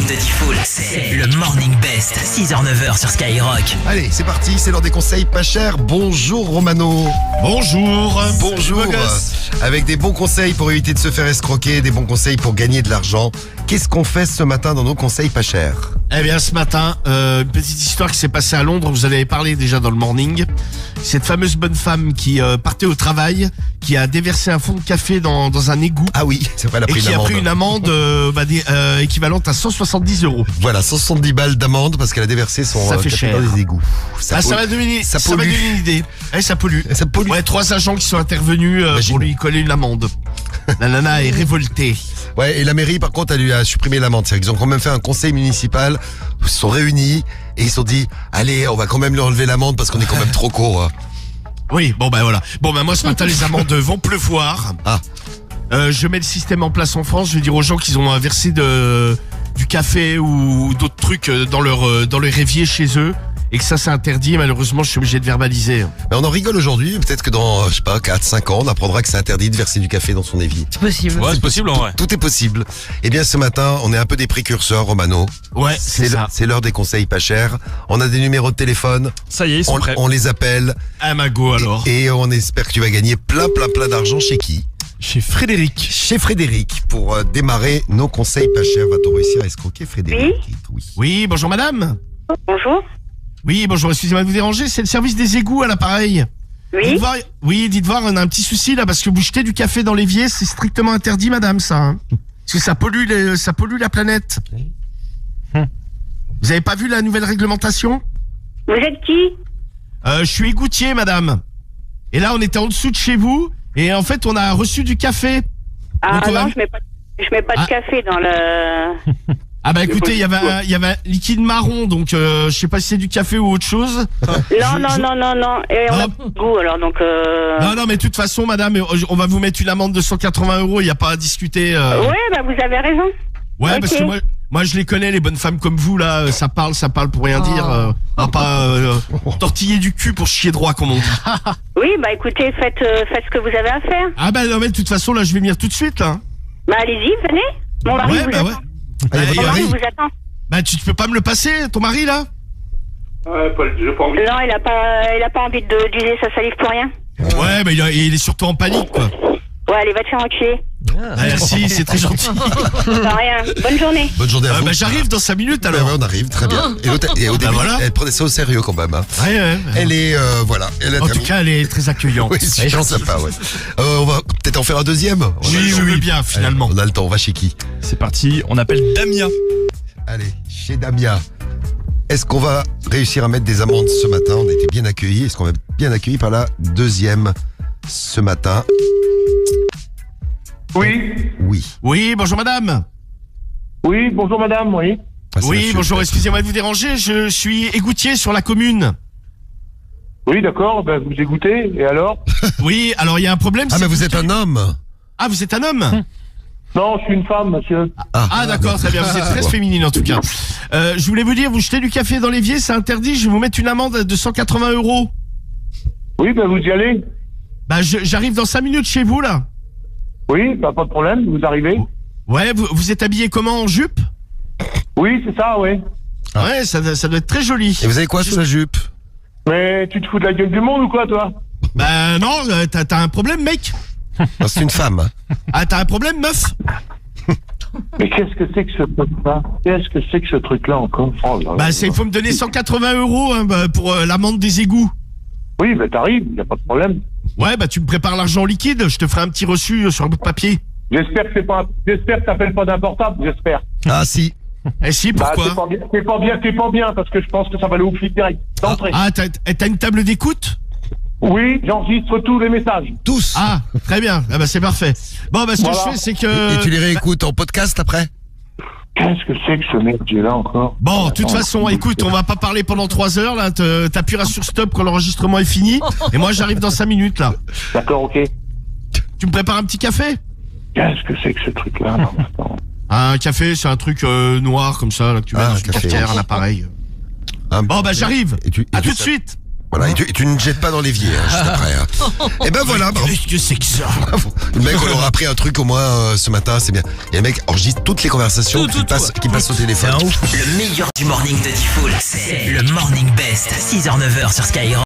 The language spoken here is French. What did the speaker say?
de Diffoul, c'est le Morning Best, 6h-9h sur Skyrock. Allez, c'est parti, c'est l'heure des conseils pas chers. Bonjour Romano. Bonjour. Bonjour. Salut, beau gosse. Avec des bons conseils pour éviter de se faire escroquer, des bons conseils pour gagner de l'argent. Qu'est-ce qu'on fait ce matin dans nos conseils pas chers? Eh bien, ce matin, une petite histoire qui s'est passée à Londres. Vous en avez parlé déjà dans le morning. Cette fameuse bonne femme qui partait au travail, qui a déversé un fond de café dans un égout. Ah oui, c'est vrai, elle a Et pris qui une a amende. pris une amende équivalente à 170 €. Voilà, 170 balles d'amende parce qu'elle a déversé son Ça fait café cher. dans les égouts. Ça va donner ça ça va pollue. donner une idée. Ça pollue. Ça pollue. Ouais, 3 agents qui sont intervenus Imagine. pour lui coller une amende. La nana est révoltée. Ouais, et la mairie, par contre, elle lui a supprimé l'amende. C'est-à-dire qu'ils ont quand même fait un conseil municipal, ils se sont réunis et ils se sont dit, allez, on va quand même lui enlever l'amende parce qu'on est quand même trop court. Hein. Oui, bon ben voilà. Bon ben moi ce matin les amendes vont pleuvoir. Ah. Je mets le système en place en France. Je vais dire aux gens qu'ils ont versé du café ou d'autres trucs dans leur évier chez eux et que ça c'est interdit. Malheureusement, je suis obligé de verbaliser. Mais on en rigole aujourd'hui, peut-être que dans, je sais pas, 4-5 ans, on apprendra que c'est interdit de verser du café dans son évier. C'est possible. Ouais, c'est possible en vrai. Tout est possible. Eh bien, ce matin, on est un peu des précurseurs, Romano. Ouais, c'est ça. C'est l'heure des conseils pas chers. On a des numéros de téléphone, Ça y est, ils sont prêts. on les appelle Ah Mago alors. et on espère que tu vas gagner plein d'argent chez qui? Chez Frédéric. Chez Frédéric. Pour démarrer nos conseils pas chers, va-t-on réussir à escroquer Frédéric? Oui. Oui, bonjour madame. Bonjour. Oui, bonjour, excusez-moi de vous déranger, c'est le service des égouts à l'appareil. Oui. Dites voir, on a un petit souci là parce que vous jetez du café dans l'évier, c'est strictement interdit madame ça. Hein. Parce que ça pollue la planète. Vous avez pas vu la nouvelle réglementation? Vous êtes qui? Je suis égoutier madame. Et là on était en dessous de chez vous et en fait on a reçu du café. Ah Donc, on va- non, je mets pas Ah. de café dans le. Ah bah écoutez, il y avait un liquide marron donc je sais pas si c'est du café ou autre chose. Non. Et on Ah. a pas de goût alors donc. Non mais de toute façon madame, on va vous mettre une amende de 180 €, il y a pas à discuter. Ouais, bah vous avez raison. Ouais, Ok. parce que moi je les connais, les bonnes femmes comme vous là, ça parle pour rien dire. On va pas tortiller du cul pour chier droit comme on dit. Oui, bah écoutez, faites ce que vous avez à faire. Ah bah non mais de toute façon là je vais venir tout de suite là. Bah allez-y, venez. Mon mari Ouais vous bah ouais. attend. Allez, Bah, Mon mari Frédéric. vous attend. Bah tu peux pas me le passer, ton mari là? J'ai pas envie. Non, il a pas envie d'user sa salive pour rien. Ouais mais il est surtout en panique quoi. Ouais, allez, va te faire enculer. Ah, merci, c'est très gentil. De rien. Bonne journée. Bonne journée à vous. Bah j'arrive dans 5 minutes Ouais, alors. ouais, on arrive, très bien. Et au début, voilà. elle prenait ça au sérieux quand même. Hein. Ouais. Elle est, voilà. Elle a En tout terminé. cas, elle est très accueillante. Oui, c'est super sympa, ouais. On va peut-être en faire un deuxième. Oui, je veux bien, finalement. Allez, on a le temps, on va chez qui? C'est parti, on appelle Damia. Allez, chez Damia. Est-ce qu'on va réussir à mettre des amendes ce matin? On a été bien accueillis. Est-ce qu'on va être bien accueillis par la deuxième ce matin? Oui. Oui. Oui, bonjour madame. Oui, bonjour madame, oui. Ah, c'est Oui, monsieur. bonjour, excusez-moi de vous déranger, je suis égoutier sur la commune. Oui, d'accord, ben vous écoutez, et alors? Oui, alors il y a un problème. Ah, c'est mais vous que- êtes un homme. Ah, vous êtes un homme? Non, je suis une femme, monsieur. Ah d'accord, très bien, vous êtes très féminine en tout cas. Je voulais vous dire, vous jetez du café dans l'évier, c'est interdit, je vais vous mettre une amende de 180 €. Oui, ben vous y allez. Bah j'arrive dans 5 minutes chez vous là. Oui, ben, pas de problème, vous arrivez. Ouais, vous êtes habillé comment, en jupe? Oui, c'est ça, oui. Ouais, ça doit être très joli. Et vous avez quoi sous la jupe? Mais tu te fous de la gueule du monde ou quoi, toi? Bah non, t'as un problème mec? Non, c'est une femme. Hein. Ah, t'as un problème meuf? Mais qu'est-ce que c'est que ce truc-là? Qu'est-ce que c'est que ce truc-là encore? Oh là là. Bah il faut me donner 180 € hein, bah, pour l'amende des égouts. Oui, ben t'arrives, y a pas de problème. Ouais, bah tu me prépares l'argent liquide, je te ferai un petit reçu sur un bout de papier. J'espère que t'appelles pas d'un portable, j'espère. Ah, si. Eh si, pourquoi? T'es pas bien, parce que je pense que ça va aller au flic direct. D'entrée. Ah, t'as une table d'écoute? Oui, j'enregistre tous les messages. Tous. Ah, très bien, ah bah c'est parfait. Bon, bah ce que Voilà. je fais, c'est que... Et tu les réécoutes en podcast après? Qu'est-ce que c'est que ce mec que j'ai là encore? Bon, de toute façon, écoute, on va pas parler pendant 3 heures, là, t'appuieras sur stop quand l'enregistrement est fini, et moi j'arrive dans 5 minutes, là. D'accord, ok. Tu me prépares un petit café? Qu'est-ce que c'est que ce truc-là? Non, attends. Un café, c'est un truc noir, comme ça, là, que tu mets Ah, dans un une café, cafetière, oui. un appareil. Ah, Bon, bah j'arrive. et tu À tout de fais- suite. Voilà, et tu ne jettes pas dans l'évier, juste après. Et ben voilà, bravo. Qu'est-ce que c'est que ça? Le mec, on leur a appris un truc au moins ce matin, c'est bien. Et le mec enregistre toutes les conversations qui passent au téléphone. Le meilleur du morning de Diffoul, c'est le Morning Best, 6h-9h sur Skyrock.